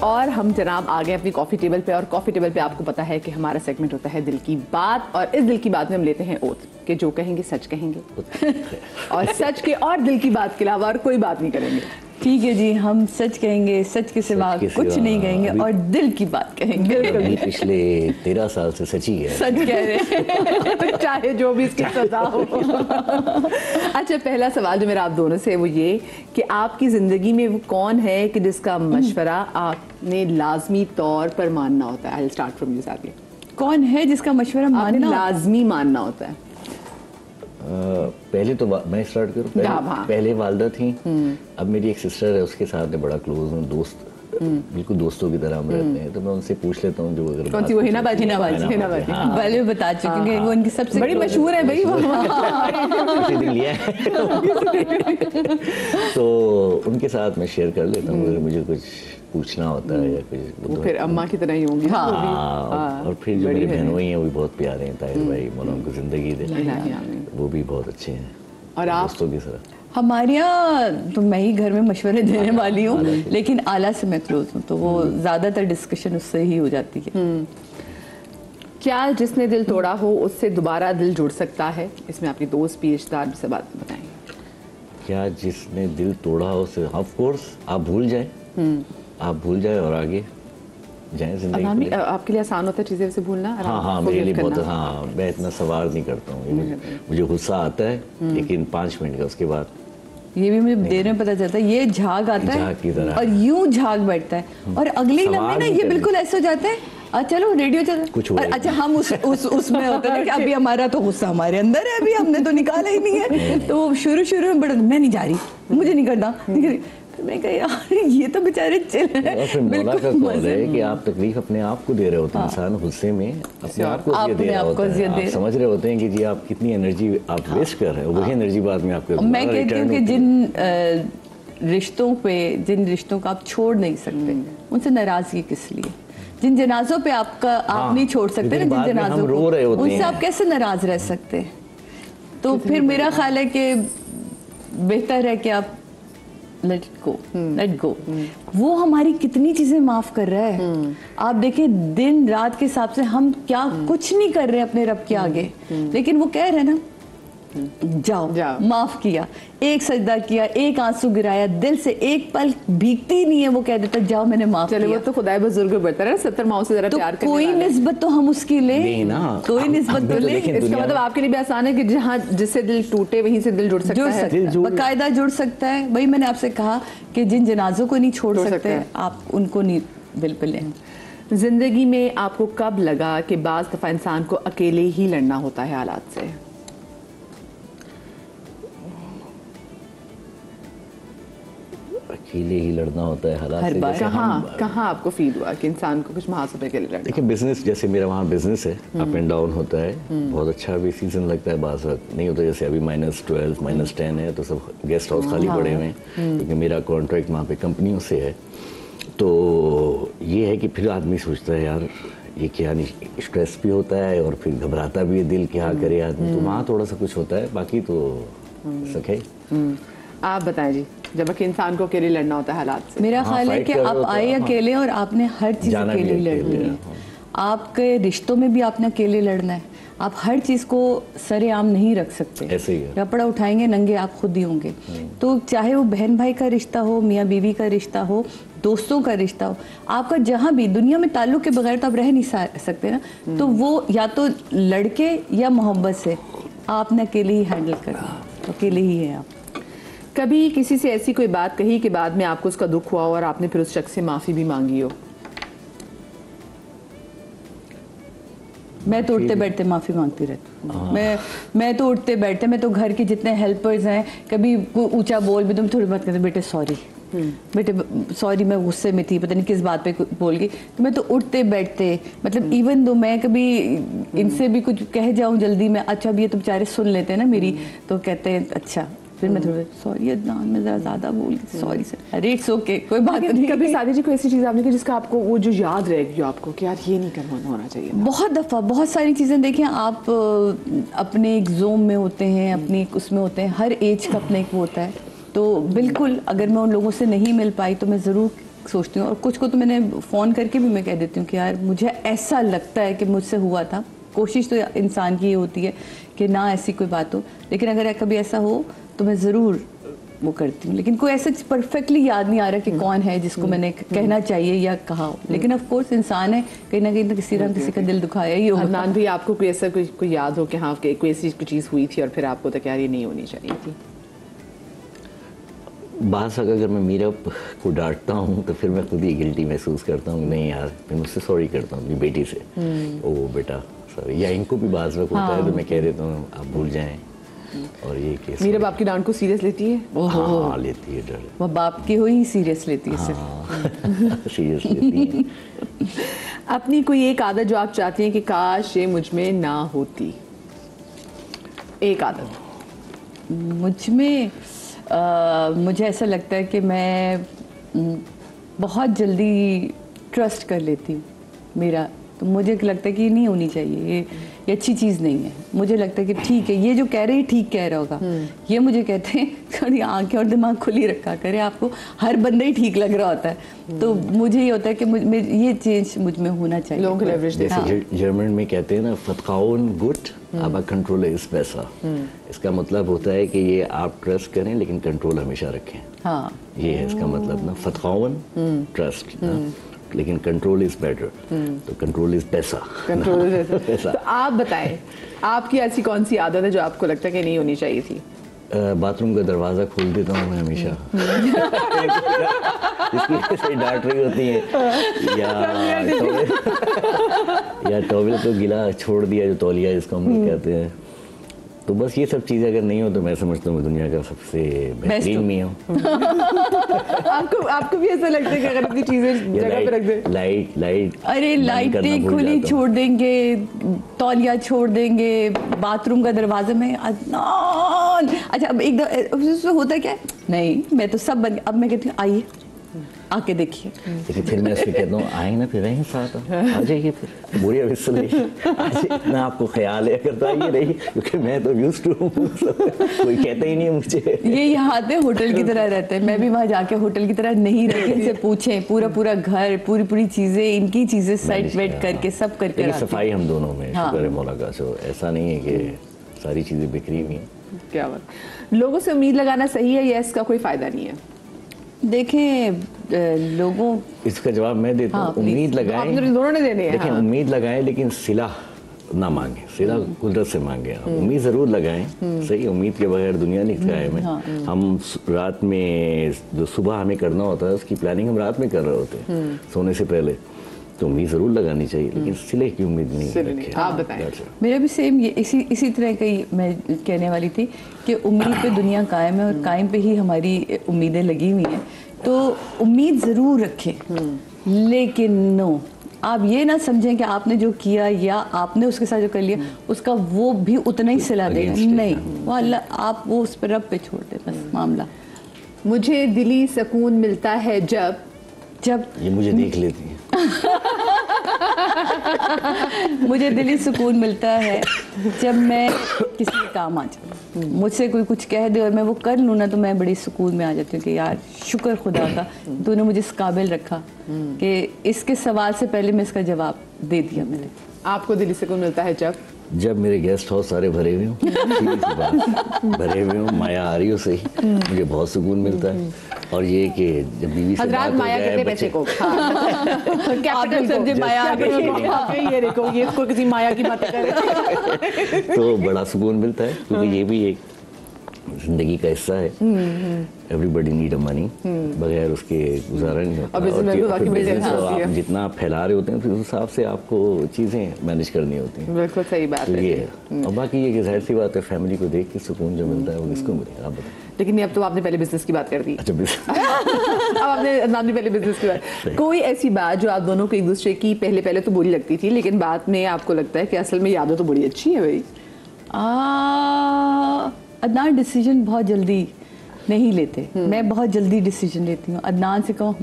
और हम जनाब आ गए अपनी कॉफ़ी टेबल पे, और कॉफ़ी टेबल पे आपको पता है कि हमारा सेगमेंट होता है दिल की बात, और इस दिल की बात में हम लेते हैं ओथ कि जो कहेंगे सच कहेंगे और सच के और दिल की बात के अलावा और कोई बात नहीं करेंगे। ठीक है जी, हम सच कहेंगे, सच के सिवा कुछ नहीं कहेंगे और दिल की बात कहेंगे। पिछले 13 साल से सच ही है, सच कह रहे हैं चाहे जो भी इसकी सजा हो। अच्छा, पहला सवाल जो मेरा आप दोनों से वो ये कि आपकी ज़िंदगी में वो कौन है कि जिसका मशवरा आपने लाजमी तौर पर मानना होता है? I will start from you Sadia. कौन है जिसका मशवरा मानना लाजमी मानना होता है? पहले तो मैं स्टार्ट करूँ। पहले वालदा थी, अब मेरी एक सिस्टर है, उसके साथ मैं बड़ा क्लोज हूँ, दोस्त, बिल्कुल दोस्तों की तरह हम रहते हैं। तो मैं उनसे पूछ लेता हूँ जो अगर कौन सी वो हिनाबाजी पहले बता चुके हैं, वो उनकी सबसे बड़ी मशहूर है भाई वो। लिया है तो उनके साथ मैं शेयर कर लेता हूँ अगर मुझे कुछ पूछना होता है या कुछ। वो फिर अम्मा की तरह ही होंगी। और फिर जो मेरे बहनोई हैं वो भी बहुत प्यारे हैं, ताहिर भाई, मौला उनको जिंदगी दे, वो भी बहुत अच्छे हैं। और आप? दोस्तों की तरह हमारे यहाँ तो मैं ही घर में मशवरे देने वाली हूँ, लेकिन आला से मैं क्लोज हूँ, तो वो ज़्यादातर डिस्कशन उससे ही हो जाती है। क्या जिसने दिल तोड़ा हो उससे दोबारा दिल जुड़ सकता है? इसमें आपकी दोस्त भी रिश्तेदार भी सब बात बताएंगे। क्या जिसने दिल तोड़ा हो उससे, ऑफ कोर्स आप भूल जाए, आप भूल जाए और आगे जाएं जिंदगी में। आपके लिए आसान होता है चीज़ें वैसे भूलना? हाँ, मेरे लिए बहुत। हाँ, मैं इतना सवार नहीं करता हूँ, मुझे गुस्सा आता है लेकिन 5 मिनट का, उसके बाद ये भी मुझे देर में पता चलता है, ये झाग आता है और यूं झाग बैठता है और अगले लम्हे ना ये बिल्कुल ऐसे हो जाता है, चलो रेडियो चल कुछ हो। अच्छा, हम उसमें होता है कि अभी हमारा तो गुस्सा हमारे अंदर है, अभी हमने तो निकाला ही नहीं है। तो शुरू में बड़ा, मैं नहीं जा रही, मुझे नहीं करना। मैं कहा यार ये तो बेचारे चिल है। मौला का कौल है कि आप तकलीफ अपने आप को दे रहे होते हैं। इंसान गुस्से में अपने आप को दे रहा होता है। आप समझ रहे होते हैं कि जी आप कितनी एनर्जी आप वेस्ट कर रहे हो, वही एनर्जी बाद में आपको। मैं कहती हूँ कि जिन रिश्तों पे, जिन रिश्तों को आप छोड़ नहीं सकते, उनसे नाराजगी किस लिए? जिन जनाजों पे आप नहीं छोड़ सकते ना, जिन जनाजों को, उनसे आप कैसे नाराज रह सकते हैं? तो फिर मेरा ख्याल है कि बेहतर है कि आप लेट गो। वो हमारी कितनी चीजें माफ कर रहा है। आप देखें दिन रात के हिसाब से हम क्या कुछ नहीं कर रहे अपने रब के आगे, लेकिन वो कह रहे हैं ना जाओ, माफ किया, एक सजदा किया, एक आंसू गिराया, दिल से एक पल भीगती ही नहीं है, वो कह देता जाओ मैंने माफ किया। वो तो खुदाए बुजुर्ग बता रहा है, 70 माओ से जरा तो प्यार करने कोई निस्बत तो हम उसकी ले ना, कोई निस्बत तो ले। इसका मतलब आपके लिए भी आसान है कि जहाँ जिससे दिल टूटे वहीं से दिल जुड़ सकता है, बाकायदा जुड़ सकता है। वही मैंने आपसे कहा कि जिन जनाजों को नहीं छोड़ सकते आप उनको नहीं बिल्कुल लें। जिंदगी में आपको कब लगा कि बाज़ दफ़ा इंसान को अकेले ही लड़ना होता है हालात से? अकेले ही लड़ना होता है हालात से? कहाँ आपको फील हुआ कि इंसान को कुछ महासों पे अकेले लड़ना? देखिए, बिजनेस जैसे मेरा वहाँ बिजनेस है, अप एंड डाउन होता है, बहुत अच्छा भी सीजन लगता है, बाज़ वक्त नहीं होता। जैसे अभी -12 -10 है तो सब गेस्ट हाउस खाली पड़े हुए हैं, क्योंकि मेरा कॉन्ट्रैक्ट वहाँ पे कंपनियों से है। तो ये है कि फिर आदमी सोचता है यार ये क्या, नहीं स्ट्रेस भी होता है और फिर घबराता भी है दिल, क्या करे आदमी। तो वहाँ थोड़ा सा कुछ होता है, बाकी तो सके। आप बताएं जी, जब कि इंसान को अकेले लड़ना होता है हालात से? मेरा ख्याल है कि आप आए अकेले और आपने हर चीज़ अकेले लड़नी है। आपके रिश्तों में भी आपने अकेले लड़ना है। आप हर चीज़ को सरेआम नहीं रख सकते, ऐसे ही है। कपड़ा उठाएंगे नंगे आप खुद ही होंगे। तो चाहे वो बहन भाई का रिश्ता हो, मियाँ बीवी का रिश्ता हो, दोस्तों का रिश्ता हो, आपका जहाँ भी दुनिया में ताल्लुक़ के बगैर तो आप रह नहीं सकते ना। तो वो या तो लड़के या मोहब्बत से आपने अकेले ही हैंडल करना, अकेले ही है आप। कभी किसी से ऐसी कोई बात कही कि बाद में आपको उसका दुख हुआ और आपने फिर उस शख्स से माफ़ी भी मांगी हो? मैं तो उठते बैठते माफ़ी मांगती रहती हूँ। मैं तो उठते बैठते, मैं तो घर के जितने हेल्पर्स हैं, कभी ऊंचा बोल भी तुम थोड़ी बात करते, बेटे सॉरी, बेटे सॉरी, मैं गुस्से में थी, पता नहीं किस बात पे बोल गई। तो मैं तो उठते बैठते, मतलब इवन दो मैं कभी इनसे भी कुछ कह जाऊँ जल्दी में, अच्छा अब ये तो बेचारे सुन लेते हैं ना मेरी, तो कहते हैं अच्छा, फिर मैं थोड़ा सॉरी अदनान, मैं ज़रा ज़्यादा बोल गई, सॉरी सर, अरे इट्स ओके, कोई बात नहीं। कभी सादी जी को ऐसी चीज़ आपने की जिसका आपको वो जो याद रहेगी आपको कि यार ये नहीं करना होना चाहिए? बहुत दफ़ा, बहुत सारी चीज़ें। देखिए आप अपने एक जोम में होते हैं, अपनी उसमें होते हैं, हर एज का अपना एक वो होता है। तो बिल्कुल अगर मैं उन लोगों से नहीं मिल पाई तो मैं ज़रूर सोचती हूँ, और कुछ को तो मैंने फ़ोन करके भी मैं कह देती हूँ कि यार मुझे ऐसा लगता है कि मुझसे हुआ था। कोशिश तो इंसान की ये होती है कि ना ऐसी कोई बात हो, लेकिन अगर कभी ऐसा हो तो मैं ज़रूर वो करती हूँ। लेकिन कोई ऐसा परफेक्टली याद नहीं आ रहा कि कौन है जिसको मैंने कहना चाहिए या कहा हो, लेकिन ऑफ कोर्स इंसान है, कहीं ना कहीं तो किसी ना किसी का दिल दुखाया ही होगा। अदनान भी आपको कोई ऐसा कोई याद हो कि हाँ कोई ऐसी चीज़ हुई थी और फिर आपको तो यार ये नहीं होनी चाहिए थी? बात अगर मैं मीरा को डांटता हूँ तो फिर मैं खुद ही गिल्टी महसूस करता हूँ, नहीं यार मैं मुझसे सॉरी करता हूँ अपनी बेटी से, ओ बेटा सॉरी, या इनको भी बात होता है तो मैं कह देता हूँ आप भूल जाएं। और ये केस मीरा बाप की डांट को सीरियस लेती है? हाँ लेती है डर, वो बाप की हो ही सीरियस लेती है सिर्फ, सीरियस लेती है। अपनी कोई एक आदत जो आप चाहती हैं कि काश ये मुझ में ना होती, एक आदत? मुझ में मुझे ऐसा लगता है कि मैं बहुत जल्दी ट्रस्ट कर लेती हूँ मेरा, तो मुझे लगता है कि ये नहीं होनी चाहिए, ये अच्छी चीज़ नहीं है। मुझे लगता है कि ठीक है, ये जो कह रहे हैं ठीक कह रहा होगा, ये मुझे कहते हैं थोड़ी आंखें और दिमाग खुली रखा करे, आपको हर बंदा ही ठीक लग रहा होता है, तो मुझे ये होता है कि ये चेंज मुझ में होना चाहिए। लोगों को लेवरेज देना। जैसे जर्मन में कहते हैं ना फतकाउन गुड अब कंट्रोल इज पैसा, इसका मतलब होता है कि ये आप ट्रस्ट करें लेकिन कंट्रोल हमेशा रखें। हाँ, ये है इसका मतलब ना, फतकाउन ट्रस्ट ना, लेकिन कंट्रोल इज बेटर, तो कंट्रोल इज पैसा। कंट्रोल इज पैसा। तो आप बताएं, आपकी ऐसी कौन सी आदत है जो आपको लगता है कि नहीं होनी चाहिए थी? बाथरूम का दरवाजा खोल देता हूँ मैं हमेशा, इसकी वजह से डांट रही होती है, या टॉवेल को गिला छोड़ दिया, जो तौलिया जिसको हम लोग कहते हैं, तो बस ये सब चीज़ें अगर नहीं हो तो मैं समझता हूँ दुनिया का सबसे बेहतरीन मियाँ हूँ। आपको भी ऐसा लगता है कि अगर अपनी चीजें जगह पे रख दे? लाइट अरे लाइटें खुली छोड़ देंगे, तौलिया छोड़ देंगे, बाथरूम का दरवाजा में अदनान, अच्छा अब एकदम होता क्या है, नहीं मैं तो सब बन, अब मैं कहती हूँ आइए आके देखिए, लेकिन फिर मैं उससे कहता हूँ आए ना, फिर रहें साथ, आ जाइए, फिर बुरी विसल ना आपको ख्याल है अगर तो आइए रही, क्योंकि मैं तो यूज्ड टू हूँ, कोई कहता ही नहीं मुझे। ये यहाँ आते होटल की तरह रहते हैं, मैं भी वहाँ जाके होटल की तरह नहीं रहती, इनसे पूछें पूरा घर, पूरी चीजें, इनकी चीजें सेट वेट करके सब करके सफाई हम दोनों में शुक्र है मौला का, सो ऐसा नहीं है कि सारी चीजें बिखरी हुई हैं। क्या बात, लोगों से उम्मीद लगाना सही है या इसका कोई फायदा नहीं है? देखें लोगों, इसका जवाब मैं देता हूँ, उम्मीद लगाएं, दोनों ने देने हैं। देखिए उम्मीद लगाएं लेकिन सिला ना मांगे, सिला कुदरत से मांगे, उम्मीद जरूर लगाएं, सही, उम्मीद के बगैर दुनिया नहीं कायम है। हम रात में जो सुबह हमें करना होता है उसकी प्लानिंग हम रात में कर रहे होते हैं सोने से पहले, तो उम्मीद जरूर लगानी चाहिए लेकिन सिले की उम्मीद नहीं रखें। आप बताएं। मेरा भी सेम ये इसी तरह का ही मैं कहने वाली थी कि उम्मीद पे दुनिया कायम है और कायम पे ही हमारी उम्मीदें लगी हुई हैं, तो उम्मीद ज़रूर रखें, लेकिन नो आप ये ना समझें कि आपने जो किया या आपने उसके साथ जो कर लिया उसका वो भी उतना ही सिला देगा, नहीं, वो अल्लाह, आप वो उस पर रब पे छोड़ दे बस मामला। मुझे दिली सुकून मिलता है जब ये मुझे देख लेती है। मुझे दिली सुकून मिलता है जब मैं किसी के काम आ जाऊँ, मुझसे कोई कुछ कह दे और मैं वो कर लूँ ना, तो मैं बड़ी सुकून में आ जाती हूँ कि यार शुक्र खुदा का, तूने मुझे इस काबिल रखा कि इसके सवाल से पहले मैं इसका जवाब दे दिया मैंने। आपको दिली सुकून मिलता है जब मेरे गेस्ट हाउस सारे भरे हुए हों, भरे हुए हों, माया आ रही हो सही, मुझे बहुत सुकून मिलता है। और ये कि जब बीवी से बात हो जाए पैसे को कैपिटल सर माया ये देखो ये इसको किसी माया की बात करे तो बड़ा सुकून मिलता है, क्योंकि ये भी एक जिंदगी का हिस्सा है। एवरीबडी नीड अ मनी, बगैर उसके गुजारा नहीं होता। और आप जितना आप फैला रहे होते हैं तो उस हिसाब से आपको चीज़ें मैनेज करनी होती हैं। बिल्कुल सही बात है। ये है, और बाकी ये कि जाहिर सी बात है फैमिली को देख के सुकून जो मिलता है वो किसको मिलेगा आप बताएं। लेकिन अब तो आपने पहले बिजनेस की बात कर दी। अच्छा अब आपने पहले बिजनेस की बात, कोई ऐसी बात जो आप दोनों को एक दूसरे की पहले तो बुरी लगती थी लेकिन बाद में आपको लगता है कि असल में यादें तो बड़ी अच्छी है भाई? अदनान डिसीजन बहुत जल्दी नहीं लेते, मैं बहुत जल्दी डिसीजन लेती हूँ। अदनान से कहो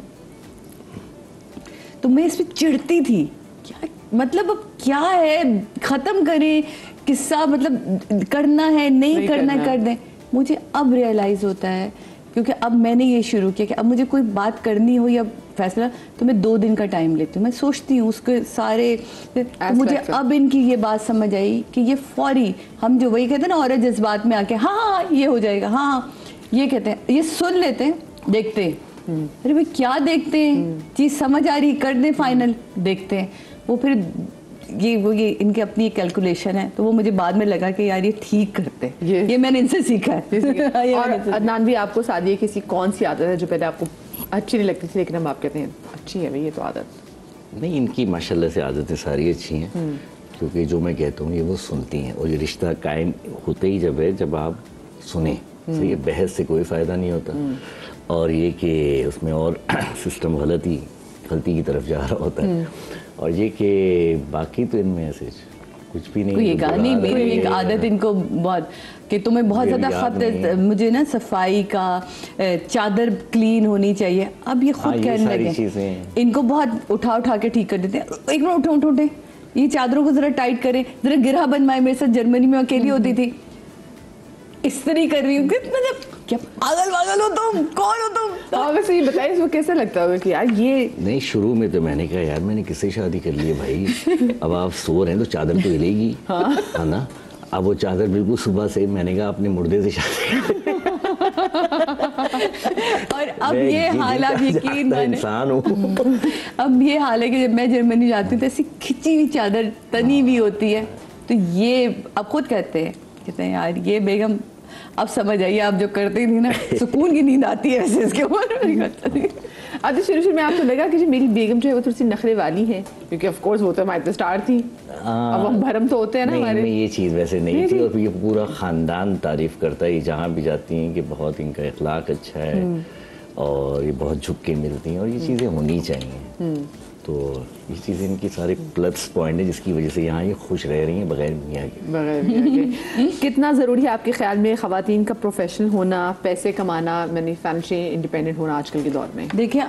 तो मैं इस पर चिढ़ती थी, क्या मतलब अब क्या है, ख़त्म करें किस्सा, मतलब करना है नहीं करना कर दें। मुझे अब रियलाइज़ होता है क्योंकि अब मैंने ये शुरू किया कि अब मुझे कोई बात करनी हो या फैसला तो मैं 2 दिन का टाइम लेती हूँ, मैं सोचती हूँ उसके सारे। तो मुझे अब इनकी ये बात समझ आई कि ये फौरी, हम जो वही कहते हैं ना औरत जज्बात में आके हाँ हाँ ये हो जाएगा, हाँ ये कहते हैं, ये सुन लेते हैं, देखते हैं, अरे भाई क्या देखते हैं, चीज़ समझ आ रही, कर दें फाइनल, देखते हैं। वो फिर ये इनकी अपनी कैलकुलेशन है, तो वो मुझे बाद में लगा कि यार ये ठीक करते हैं, ये मैंने इनसे सीखा है। और अदनान भी, आपको सादिया किसी कौन सी आदत है जो पहले आपको अच्छी नहीं लगती थी लेकिन अब आप कहते हैं अच्छी है भाई ये तो आदत? नहीं, इनकी माशाल्लाह से आदतें सारी अच्छी हैं, क्योंकि जो मैं कहता हूँ ये वो सुनती हैं, और ये रिश्ता कायम होते ही जब आप सुने, तो ये बहस से कोई फ़ायदा नहीं होता, और ये कि उसमें और सिस्टम गलती की तरफ जा रहा होता है, और ये कि बाकी तो इनमें ऐसे कुछ भी नहीं। ये गानी मेरी एक आदत इनको बहुत कि तुम्हें बहुत ज़्यादा खत, मुझे ना सफाई का, चादर क्लीन होनी चाहिए, अब ये खुद कहने लगे, इनको बहुत उठा के ठीक कर देते हैं, एक मिनट उठे ये चादरों को ज़रा टाइट करें, ज़रा गिरहा बनवाए। मेरे साथ जर्मनी में अकेली होती थी, इस्त्री कर रही हूँ, मतलब क्या पागल हो तुम, कौन हो तुम? हाँ वैसे ये बताइए इसको कैसा लगता होगा कि यार ये नहीं, शुरू में तो मैंने कहा यार मैंने किससे शादी कर ली है भाई, अब आप सो रहे हैं तो चादर तो हिलेगी, है ना। अब वो चादर बिल्कुल सुबह से, मैंने कहा अपने मुर्दे से शादी और अब ये हाल, आप यकीन माने, इंसान हूँ। अब ये हाल है कि जब मैं जर्मनी जाती हूँ तो ऐसी खिंची हुई चादर तनी हुई होती है, तो ये अब खुद कहते हैं यार ये बेगम अब समझ आइए, आप जो करती थी ना सुकून की नींद आती है वैसे इसके ऊपर। अच्छा शुरू में आपको लगा कि जो मेरी बेगम जो है वो थोड़ी सी नखरे वाली है, क्योंकि ऑफ कोर्स वो तो हमारे तो स्टार थी, अब हम भरम तो होते हैं ना हमारे। नहीं, ये चीज़ वैसे नहीं थी, और ये पूरा ख़ानदान तारीफ़ करता है, ये जहाँ भी जाती हैं कि बहुत इनका इखलाक अच्छा है, और ये बहुत झुक के मिलती हैं, और ये चीज़ें होनी चाहिए। तो ये चीज़ें इनकी सारे प्लस पॉइंट है जिसकी वजह से यहाँ ये खुश रह रही हैं बगैर मियाँ के। कितना ज़रूरी है आपके ख्याल में ख़वातीन का प्रोफेशनल होना, पैसे कमाना, यानी फाइनेंशियली इंडिपेंडेंट होना आजकल के दौर में? देखिए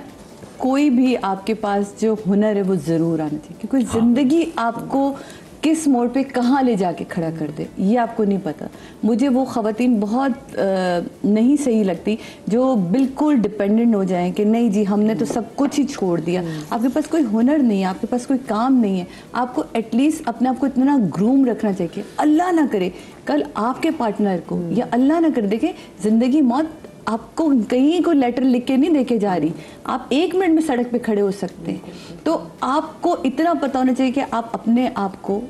कोई भी आपके पास जो हुनर है वो ज़रूर आना चाहिए, क्योंकि ज़िंदगी आपको किस मोड़ पे कहाँ ले जाके खड़ा कर दे ये आपको नहीं पता। मुझे वो ख़वातीन बहुत नहीं सही लगती जो बिल्कुल डिपेंडेंट हो जाएं कि नहीं जी हमने तो सब कुछ ही छोड़ दिया। आपके पास कोई हुनर नहीं है, आपके पास कोई काम नहीं है, आपको एटलीस्ट अपने आप को इतना ग्रूम रखना चाहिए। अल्लाह ना करे कल आपके पार्टनर को, या अल्लाह ना करे, देखें ज़िंदगी मौत आपको कहीं को लेटर लिख के नहीं देके जा रही, आप 1 मिनट में सड़क पे खड़े हो सकते हैं। तो आपको इतना पता होना चाहिए कि आप अपने आप को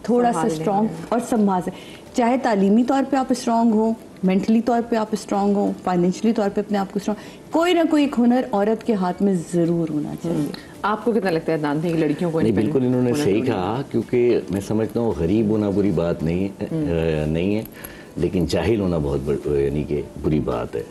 थोड़ा सा स्ट्रॉन्ग और संभाल से, चाहे तालीमी तौर पे आप स्ट्रॉन्ग हो, मेंटली तौर पे आप स्ट्रॉन्ग हो, फाइनेंशियली तौर पे अपने आप को स्ट्रॉन्ग, कोई ना कोई एक हुनर औरत के हाथ में ज़रूर होना चाहिए। आपको कितना लगता है नाम की लड़कियों को? नहीं, बिल्कुल इन्होंने सही कहा, क्योंकि मैं समझता हूँ गरीब होना बुरी बात नहीं है, लेकिन जाहिल होना बहुत यानी कि बुरी बात है।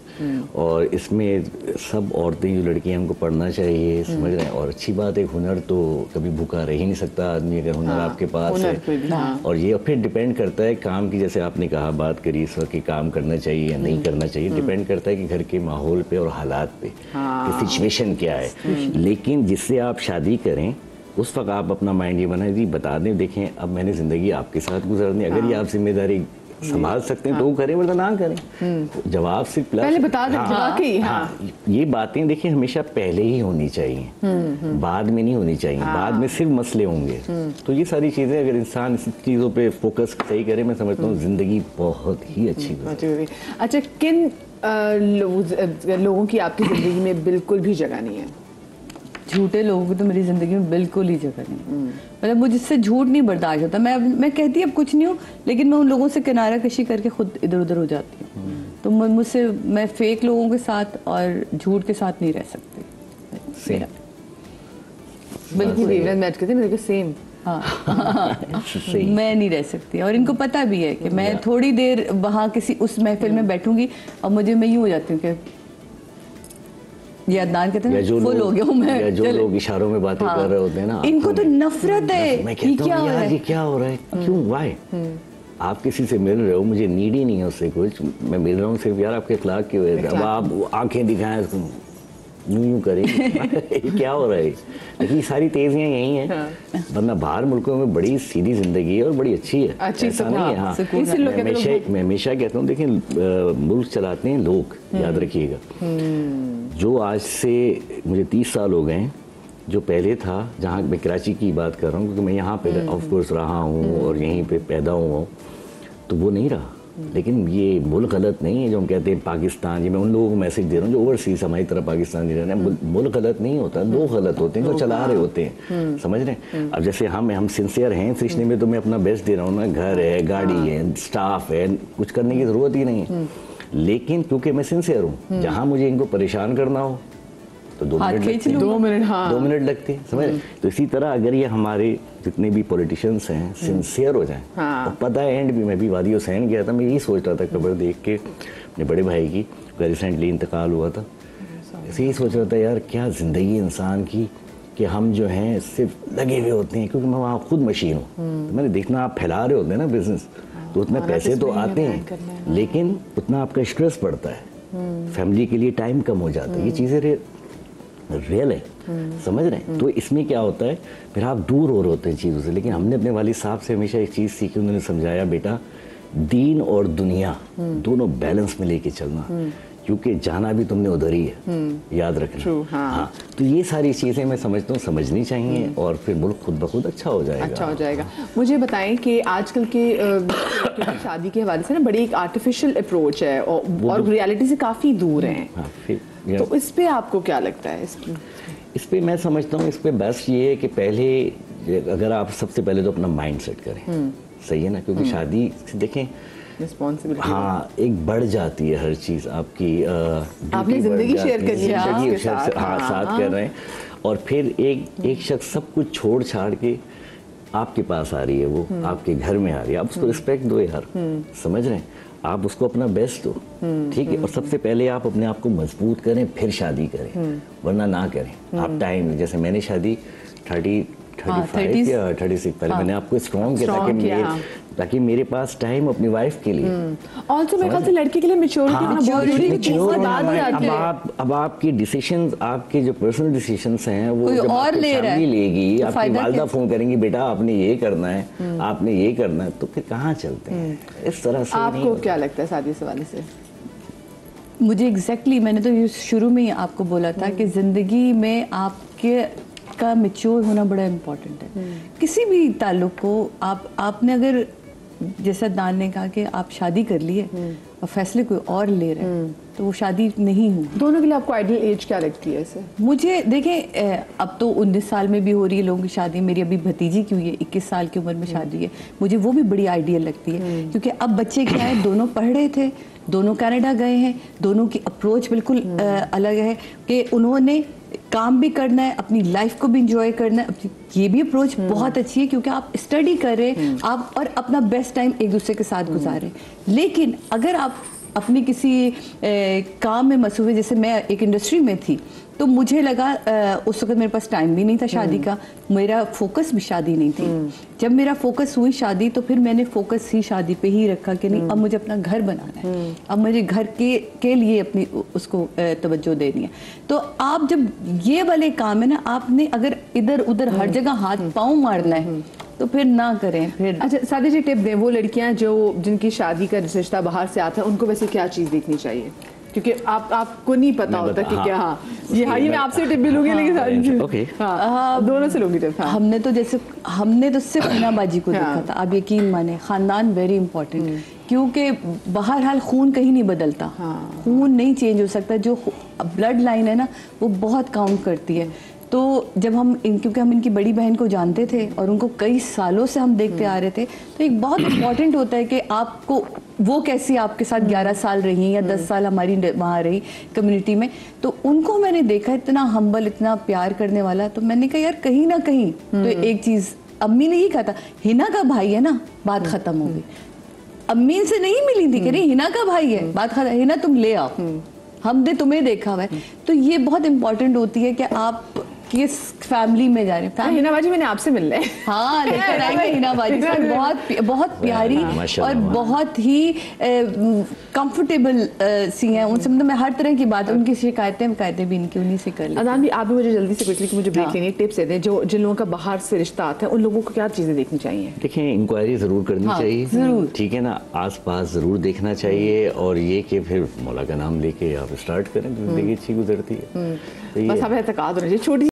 और इसमें सब औरतें जो लड़कियां हमको पढ़ना चाहिए, समझ रहे हैं। और अच्छी बात है, हुनर तो कभी भूखा रह ही नहीं सकता आदमी अगर हुनर आपके पास है। और ये फिर डिपेंड करता है काम की, जैसे आपने कहा बात करी इस वक्त कि काम करना चाहिए या नहीं करना चाहिए, डिपेंड करता है कि घर के माहौल पे और हालात पे कि सिचुएशन क्या है। लेकिन जिससे आप शादी करें उस वक्त आप अपना माइंड ये बनाए जी बता दें, देखें अब मैंने ज़िंदगी आपके साथ गुजारनी, अगर ये आप जिम्मेदारी संभाल सकते हैं तो वो करें, वरना ना करें। जवाब सिर्फ प्लस पहले बता दें। हाँ, ये बातें देखिए हमेशा पहले ही होनी चाहिए, बाद में नहीं होनी चाहिए। बाद में सिर्फ मसले होंगे। तो ये सारी चीज़ें अगर इंसान इस चीज़ों पे फोकस सही करे, मैं समझता हूँ ज़िंदगी बहुत ही अच्छी गुजरे। अच्छा, किन लोगों की आपकी ज़िंदगी में बिल्कुल भी जगह नहीं है? झूठे लोगों की तो मेरी ज़िंदगी में बिल्कुल ही जगह नहीं। मतलब मुझसे झूठ नहीं बर्दाश्त होता। मैं कहती अब कुछ नहीं हूँ, लेकिन मैं उन लोगों से किनारा कशी करके खुद इधर उधर हो जाती हूँ। तो मैं फेक लोगों के साथ और झूठ के साथ नहीं रह सकती। बिल्कुल मैच करते मेरे को सेम। हाँ मैं नहीं रह सकती, और इनको पता भी है कि मैं थोड़ी देर वहाँ किसी उस महफिल में बैठूंगी और मैं यूँ हो जाती हूँ कि ये अदनान कहते हैं फुल हो गया हूँ मैं। या जो लोग इशारों में बातें कर रहे होते हैं ना, इनको तो नफरत है। मैं कहता हूँ यार ये क्या हो रहा है, क्यों, वाई? आप किसी से मिल रहे हो, मुझे नीड ही नहीं है उससे कुछ, मैं मिल रहा हूँ सिर्फ यार आपके इखलाक की वजह से। अब आप आंखें दिखाएं, यूं करेगी क्या हो रहा है, लेकिन ये सारी तेजियां यही हैं। वरना बाहर मुल्कों में बड़ी सीधी जिंदगी है और बड़ी अच्छी है, ऐसा नहीं है। हाँ, मैं हमेशा कहता हूँ, देखिए मुल्क चलाते हैं लोग, याद रखिएगा। जो आज से मुझे 30 साल हो गए, जो पहले था, जहाँ मैं कराची की बात कर रहा हूँ क्योंकि मैं यहाँ पे ऑफ कोर्स रहा हूँ और यहीं पे पैदा हुआ हूँ, तो वो नहीं रहा। लेकिन ये मुल्क गलत नहीं है जो हम कहते हैं पाकिस्तान, जी मैं उन लोगों को मैसेज दे रहा हूँ जो ओवरसीज हमारी तरह पाकिस्तान रह रहे हैं, मुल्क गलत नहीं होता, लोग गलत होते हैं जो चला रहे होते हैं, समझ रहे हैं। अब जैसे हम सिंसियर हैं इस रिश्ते में, तो मैं अपना बेस्ट दे रहा हूँ ना, घर है, गाड़ी है, स्टाफ है, कुछ करने की ज़रूरत ही नहीं है। लेकिन क्योंकि मैं सिंसियर हूँ, जहाँ मुझे इनको परेशान करना हो तो 2 मिनट लगते हैं, 2 मिनट लगते हैं, समझ। तो इसी तरह अगर ये हमारे जितने भी पॉलिटिशियंस हैं सिंसियर हो जाएं, तो पता है एंड भी, मैं भी वादी हुसैन गया था, मैं यही सोच रहा था खबर देख के अपने बड़े भाई की, रिसेंटली इंतकाल हुआ था, ऐसे ही सोच रहा था यार क्या ज़िंदगी इंसान की, कि हम जो हैं सिर्फ लगे हुए होते हैं, क्योंकि मैं वहाँ खुद मशीन हूँ, तो मैंने देखना आप फैला रहे होते हैं ना बिजनेस, तो उतने पैसे तो आते हैं, लेकिन उतना आपका स्ट्रेस बढ़ता है, फैमिली के लिए टाइम कम हो जाता है, ये चीज़ें रियल है, समझ रहे हैं। तो इसमें क्या होता है, फिर आप दूर हो रहे होते हैं चीज़ों से। लेकिन हमने अपने वालिद साहब से हमेशा एक चीज़ सीखी, उन्होंने समझाया बेटा दीन और दुनिया दोनों बैलेंस में लेके चलना, क्योंकि जाना भी तुमने उधर ही है, याद रखना। हाँ, तो ये सारी चीज़ें मैं समझता हूँ समझनी चाहिए, और फिर मुल्क खुद ब खुद अच्छा हो जाएगा। मुझे बताएं कि आजकल के शादी के हवाले से ना बड़ी एक आर्टिफिशियल अप्रोच है और रियलिटी से काफ़ी दूर है। तो इस पे आपको क्या लगता है? इस पे मैं समझता हूँ, इस पे बेस्ट ये है कि पहले अगर आप सबसे पहले तो अपना माइंड सेट करें, सही है ना, क्योंकि शादी देखें रिस्पॉन्सिबिलिटी हाँ एक बढ़ जाती है हर चीज़ आपकी, आपने जिंदगी शेयर करनी है साथ कर रहे हैं, और फिर एक शख्स सब कुछ छोड़ छाड़ के आपके पास आ रही है, वो आपके घर में आ रही है, आप उसको रिस्पेक्ट दो यार, समझ रहे हैं, आप उसको अपना बेस्ट दो, ठीक है। और सबसे पहले आप अपने आप को मजबूत करें, फिर शादी करें, वरना ना करें। आप टाइम, जैसे मैंने शादी 35 या 36 पहले मैंने आपको स्ट्रॉन्ग किया ताकि मेरे पास टाइम अपनी वाइफ के लिए। ऑल्सो मेरे ख्याल से लड़के के लिए मैच्योरिटी बहुत जरूरी है। अब आपकी डिसीजंस, आपके जो पर्सनल डिसीजंस हैं वो जब फैमिली लेगी, आपकी वालिदा फोन करेंगी बेटा आपने ये करना है, आपने ये करना है, तो फिर कहाँ चलते हैं इस तरह से। आपको क्या लगता है शादी से वाले से? मुझे एग्जैक्टली मैंने तो शुरू में ही आपको बोला था कि ज़िंदगी में आपके का मैच्योर होना बड़ा इम्पोर्टेंट है। किसी भी ताल्लुक को आपने अगर, जैसा दान ने कहा कि आप शादी कर लिए और फैसले कोई और ले रहे हैं, तो वो शादी नहीं हुई। दोनों के लिए आपको आइडियल एज क्या लगती है ऐसे? मुझे देखें, अब तो 19 साल में भी हो रही है लोगों की शादी, मेरी अभी भतीजी की हुई है 21 साल की उम्र में शादी है, मुझे वो भी बड़ी आइडियल लगती है, क्योंकि अब बच्चे क्या है, दोनों पढ़ रहे थे, दोनों कनाडा गए हैं, दोनों की अप्रोच बिल्कुल अलग है कि उन्होंने काम भी करना है, अपनी लाइफ को भी इंजॉय करना है। ये भी अप्रोच बहुत अच्छी है क्योंकि आप स्टडी कर रहे हैं आप और अपना बेस्ट टाइम एक दूसरे के साथ गुजार रहे हैं। लेकिन अगर आप अपनी किसी काम में मसरूफ है, जैसे मैं एक इंडस्ट्री में थी, तो मुझे लगा उस वक्त मेरे पास टाइम भी नहीं था शादी का, मेरा फोकस भी शादी नहीं थी। जब मेरा फोकस हुई शादी, तो फिर मैंने फोकस ही शादी पे ही रखा कि नहीं, अब मुझे अपना घर बनाना है, अब मुझे घर के लिए अपनी उसको तवज्जो देनी है। तो आप जब ये वाले काम है ना, आपने अगर इधर उधर हर जगह हाथ पाँव मारना है तो फिर ना करें। फिर अच्छा सादी जी टिप दें, वो लड़कियां जो जिनकी शादी का रिश्ता बाहर से आता है, उनको वैसे क्या चीज़ देखनी चाहिए? क्योंकि आपको नहीं पता होता कि क्या। हाँ ये मैं आपसे टिप भी लूंगी, लेकिन दोनों से लूंगी टिप। हमने तो सिर्फ हीनाबाजी को देखा था, आप यकीन माने, खानदान वेरी इंपॉर्टेंट, क्योंकि बहरहाल खून कहीं नहीं बदलता, खून नहीं चेंज हो सकता, जो ब्लड लाइन है ना वो बहुत काउंट करती है। तो जब क्योंकि हम इनकी बड़ी बहन को जानते थे और उनको कई सालों से हम देखते आ रहे थे, तो एक बहुत इम्पॉर्टेंट होता है कि आपको वो कैसी आपके साथ 11 साल रही या 10 साल हमारी वहाँ रही कम्युनिटी में, तो उनको मैंने देखा इतना हम्बल, इतना प्यार करने वाला। तो मैंने कहा यार कहीं ना कहीं तो एक चीज़ अम्मी ने ही कहा था, हिना का भाई है ना, बात ख़त्म हो गई। अम्मी से नहीं मिली थी, कह रही हिना का भाई है, बात खत्म, हिना तुम ले आओ, हमने तुम्हें देखा हुआ है। तो ये बहुत इंपॉर्टेंट होती है कि आप किस फैमिली में जा रहे हैं। हिना बाजी मैंने आपसे मिलना है। हाँ लेकर आएंगे हिना बाजी से, बहुत प्यारी और बहुत ही कंफर्टेबल सी हैं। उनसे मतलब मैं हर तरह की बात, उनकी शिकायतें भी इनकी उन्हीं से कर ली। अजान भी आप भी मुझे जल्दी से क्विकली मुझे ब्रेक लेनी है, टिप्स देते हैं जो जिन लोगों का बाहर से रिश्ता आता है उन लोगों को क्या चीजें देखनी चाहिए? देखिए इंक्वायरी जरूर करनी चाहिए, जरूर, ठीक है ना, आसपास जरूर देखना चाहिए, और ये कि फिर मौला का नाम लेके आप स्टार्ट करें, जिंदगी अच्छी गुजरती है। बस हमें एतकाद होना चाहिए। छोटी